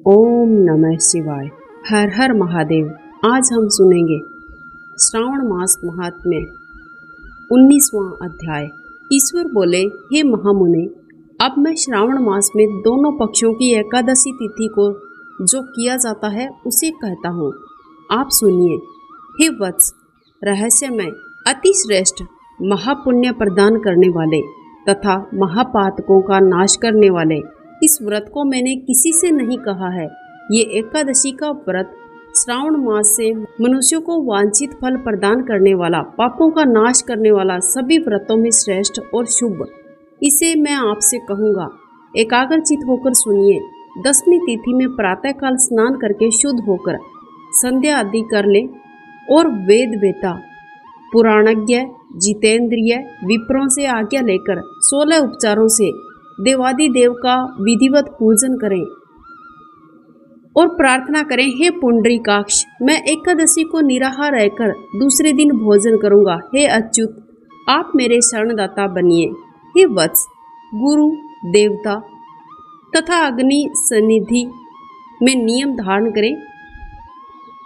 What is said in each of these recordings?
ओम नमः शिवाय। हर हर महादेव। आज हम सुनेंगे श्रावण मास महात्म्य 19वां अध्याय। ईश्वर बोले, हे महामुने, अब मैं श्रावण मास में दोनों पक्षों की एकादशी तिथि को जो किया जाता है उसे कहता हूँ। आप सुनिए। हे वत्स, रहस्यमय अति श्रेष्ठ महापुण्य प्रदान करने वाले तथा महापातकों का नाश करने वाले इस व्रत को मैंने किसी से नहीं कहा है। ये एकादशी का व्रत श्रावण मास से मनुष्यों को वांछित फल प्रदान करने वाला, पापों का नाश करने वाला, सभी व्रतों में श्रेष्ठ और शुभ, इसे मैं आपसे कहूँगा। एकाग्रचित होकर सुनिए। 10वीं तिथि में प्रातःकाल स्नान करके शुद्ध होकर संध्या आदि कर ले और वेद वेता, पुराणज्ञ, जितेंद्रिय, विप्रों से आज्ञा लेकर 16 उपचारों से देवादि देव का विधिवत पूजन करें और प्रार्थना करें, हे पुंडरीकाक्ष, मैं एकादशी को निराहार रहकर दूसरे दिन भोजन करूंगा। हे अच्युत, आप मेरे शरणदाता बनिए। हे वत्स, गुरु, देवता तथा अग्नि सन्निधि में नियम धारण करें।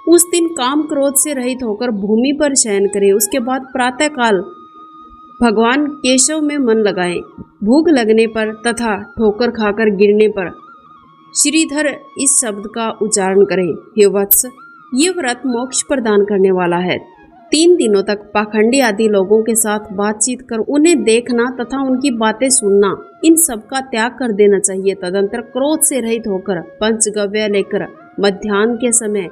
उस दिन काम क्रोध से रहित होकर भूमि पर शयन करें। उसके बाद प्रातःकाल भगवान केशव में मन लगाएं। भूख लगने पर तथा ठोकर खाकर गिरने पर श्रीधर इस शब्द का उच्चारण करें। हे वत्स, ये व्रत मोक्ष प्रदान करने वाला है। 3 दिनों तक पाखंडी आदि लोगों के साथ बातचीत कर उन्हें देखना तथा उनकी बातें सुनना, इन सब का त्याग कर देना चाहिए। तदंतर क्रोध से रहित होकर पंचगव्य लेकर मध्याह्न के समय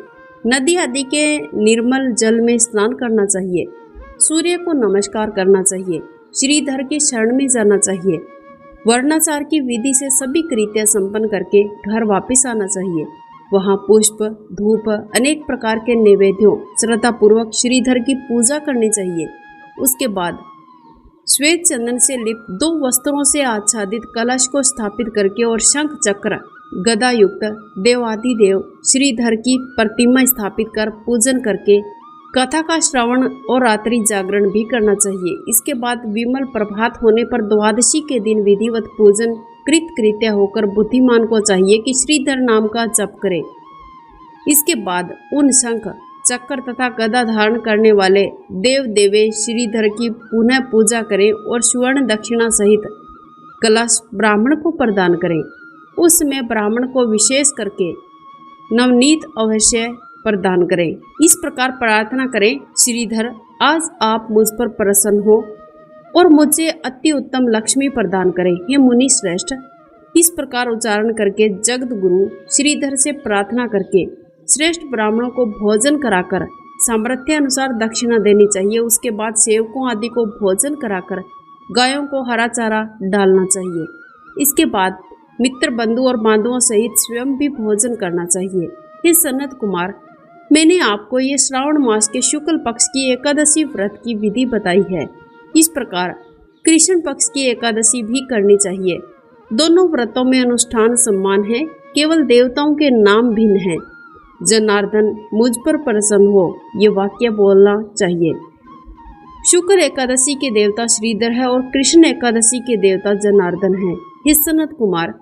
नदी आदि के निर्मल जल में स्नान करना चाहिए। सूर्य को नमस्कार करना चाहिए। श्रीधर के शरण में जाना चाहिए। वर्णाचार की विधि से सभी कृत्य संपन्न करके घर वापस आना चाहिए। वहाँ पुष्प, धूप, अनेक प्रकार के नैवेद्यों श्रद्धा पूर्वक श्रीधर की पूजा करनी चाहिए। उसके बाद श्वेत चंदन से लिप्त 2 वस्त्रों से आच्छादित कलश को स्थापित करके और शंख चक्र गदा युक्त देवादिदेव श्रीधर की प्रतिमा स्थापित कर पूजन करके कथा का श्रवण और रात्रि जागरण भी करना चाहिए। इसके बाद विमल प्रभात होने पर द्वादशी के दिन विधिवत पूजन कृत्य होकर बुद्धिमान को चाहिए कि श्रीधर नाम का जप करे। इसके बाद उन शंख चक्र तथा गदा धारण करने वाले देव देवे श्रीधर की पुनः पूजा करें और स्वर्ण दक्षिणा सहित कलश ब्राह्मण को प्रदान करें। उस समय ब्राह्मण को विशेष करके नवनीत अवश्य प्रदान करें। इस प्रकार प्रार्थना करें, श्रीधर, आज आप मुझ पर प्रसन्न हो और मुझे अति उत्तम लक्ष्मी प्रदान करें। हे मुनि श्रेष्ठ, इस प्रकार उच्चारण करके जगत गुरु श्रीधर से प्रार्थना करके श्रेष्ठ ब्राह्मणों को भोजन कराकर सामर्थ्य अनुसार दक्षिणा देनी चाहिए। उसके बाद सेवकों आदि को भोजन कराकर गायों को हरा चारा डालना चाहिए। इसके बाद मित्र, बंधु और बांधुओं सहित स्वयं भी भोजन करना चाहिए। हे सनत कुमार, मैंने आपको ये श्रावण मास के शुक्ल पक्ष की एकादशी व्रत की विधि बताई है। इस प्रकार कृष्ण पक्ष की एकादशी भी करनी चाहिए। दोनों व्रतों में अनुष्ठान समान है, केवल देवताओं के नाम भिन्न हैं। जनार्दन, मुझ पर प्रसन्न हो, ये वाक्य बोलना चाहिए। शुक्ल एकादशी के देवता श्रीधर है और कृष्ण एकादशी के देवता जनार्दन है। हे सनत कुमार,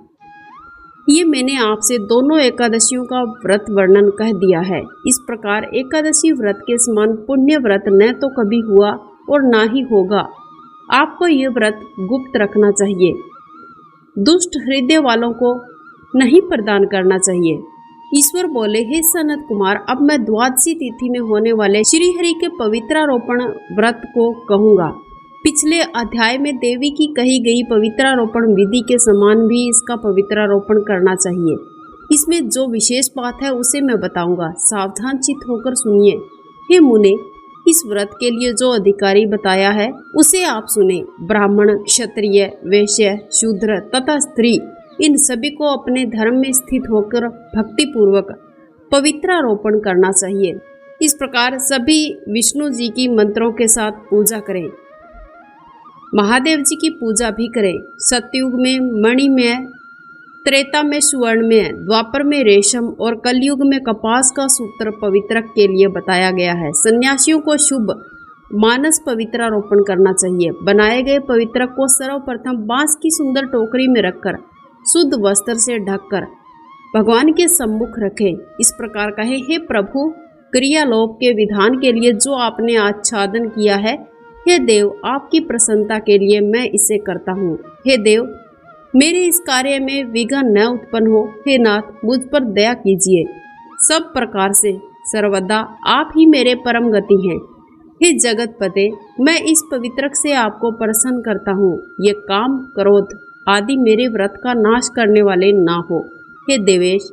ये मैंने आपसे दोनों एकादशियों का व्रत वर्णन कह दिया है। इस प्रकार एकादशी व्रत के समान पुण्य व्रत न तो कभी हुआ और ना ही होगा। आपको ये व्रत गुप्त रखना चाहिए। दुष्ट हृदय वालों को नहीं प्रदान करना चाहिए। ईश्वर बोले, हे सनत कुमार, अब मैं द्वादशी तिथि में होने वाले श्रीहरि के पवित्रारोपण व्रत को कहूँगा। पिछले अध्याय में देवी की कही गई पवित्रारोपण विधि के समान भी इसका पवित्रारोपण करना चाहिए। इसमें जो विशेष बात है उसे मैं बताऊंगा, सावधान चित्त होकर सुनिए। हे मुने, इस व्रत के लिए जो अधिकारी बताया है उसे आप सुने। ब्राह्मण, क्षत्रिय, वैश्य, शूद्र तथा स्त्री, इन सभी को अपने धर्म में स्थित होकर भक्ति पूर्वक पवित्रारोपण करना चाहिए। इस प्रकार सभी विष्णु जी की मंत्रों के साथ पूजा करें। महादेव जी की पूजा भी करें। सतयुग में मणिमय, त्रेता में सुवर्णमय, द्वापर में रेशम और कलयुग में कपास का सूत्र पवित्रक के लिए बताया गया है। सन्यासियों को शुभ मानस पवित्रारोपण करना चाहिए। बनाए गए पवित्रक को सर्वप्रथम बांस की सुंदर टोकरी में रखकर शुद्ध वस्त्र से ढककर भगवान के सम्मुख रखें। इस प्रकार कहे, हे प्रभु, क्रियालोक के विधान के लिए जो आपने आच्छादन किया है, हे देव, आपकी प्रसन्नता के लिए मैं इसे करता हूँ। हे देव, मेरे इस कार्य में विघ्न न उत्पन्न हो। हे नाथ, मुझ पर दया कीजिए। सब प्रकार से सर्वदा आप ही मेरे परम गति हैं। हे जगतपते, मैं इस पवित्रक से आपको प्रसन्न करता हूँ। ये काम, क्रोध आदि मेरे व्रत का नाश करने वाले ना हो। हे देवेश,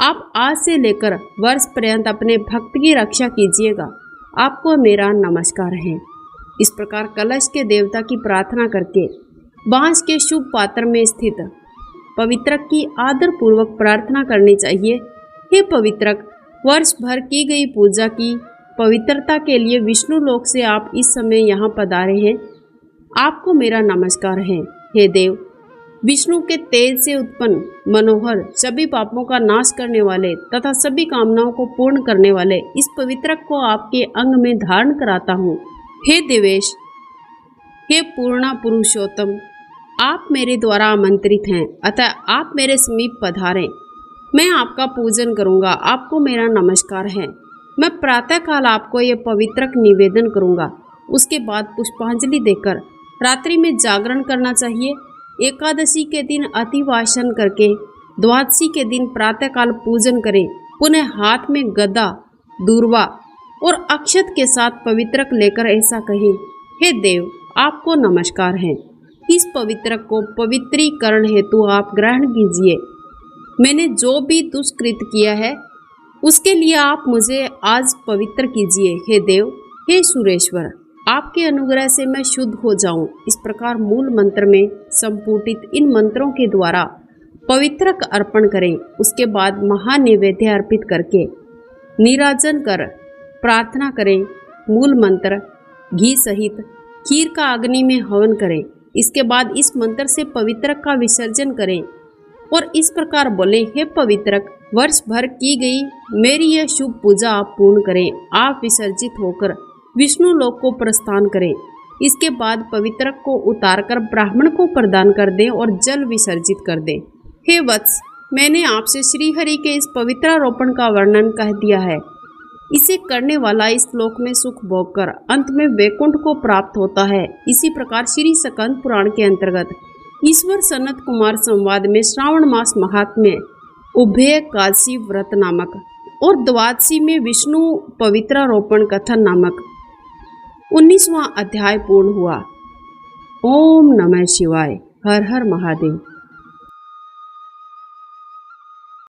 आप आज से लेकर वर्ष पर्यंत अपने भक्त की रक्षा कीजिएगा। आपको मेरा नमस्कार है। इस प्रकार कलश के देवता की प्रार्थना करके बांस के शुभ पात्र में स्थित पवित्रक की आदर पूर्वक प्रार्थना करनी चाहिए। हे पवित्रक, वर्ष भर की गई पूजा की पवित्रता के लिए विष्णु लोक से आप इस समय यहाँ पधारे हैं। आपको मेरा नमस्कार है। हे देव, विष्णु के तेज से उत्पन्न मनोहर, सभी पापों का नाश करने वाले तथा सभी कामनाओं को पूर्ण करने वाले इस पवित्रक को आपके अंग में धारण कराता हूँ। हे देवेश, हे पूर्णा पुरुषोत्तम, आप मेरे द्वारा आमंत्रित हैं, अतः आप मेरे समीप पधारें। मैं आपका पूजन करूँगा। आपको मेरा नमस्कार है। मैं प्रातःकाल आपको ये पवित्रक निवेदन करूँगा। उसके बाद पुष्पांजलि देकर रात्रि में जागरण करना चाहिए। एकादशी के दिन अतिवासन करके द्वादशी के दिन प्रातःकाल पूजन करें। पुनः हाथ में गदा, दूर्वा और अक्षत के साथ पवित्रक लेकर ऐसा कहें, हे देव, आपको नमस्कार है। इस पवित्रक को पवित्रीकरण हेतु आप ग्रहण कीजिए। मैंने जो भी दुष्कृत किया है उसके लिए आप मुझे आज पवित्र कीजिए। हे देव, हे सुरेश्वर, आपके अनुग्रह से मैं शुद्ध हो जाऊं। इस प्रकार मूल मंत्र में संपुटित इन मंत्रों के द्वारा पवित्रक अर्पण करें। उसके बाद महानिवेद्य अर्पित करके नीराजन कर प्रार्थना करें। मूल मंत्र घी सहित खीर का अग्नि में हवन करें। इसके बाद इस मंत्र से पवित्रक का विसर्जन करें और इस प्रकार बोले, हे पवित्रक, वर्ष भर की गई मेरी यह शुभ पूजा आप पूर्ण करें। आप विसर्जित होकर विष्णु लोक को प्रस्थान करें। इसके बाद पवित्रक को उतारकर ब्राह्मण को प्रदान कर दें और जल विसर्जित कर दें। हे वत्स, मैंने आपसे श्रीहरि के इस पवित्रारोपण का वर्णन कह दिया है। इसे करने वाला इस लोक में सुख भोग कर अंत में वैकुंठ को प्राप्त होता है। इसी प्रकार श्री स्कंद पुराण के अंतर्गत ईश्वर सनत कुमार संवाद में श्रावण मास महात्म्य, उभय काशी व्रत नामक और द्वादशी में विष्णु पवित्रारोपण कथन नामक 19वां अध्याय पूर्ण हुआ। ओम नमः शिवाय। हर हर महादेव।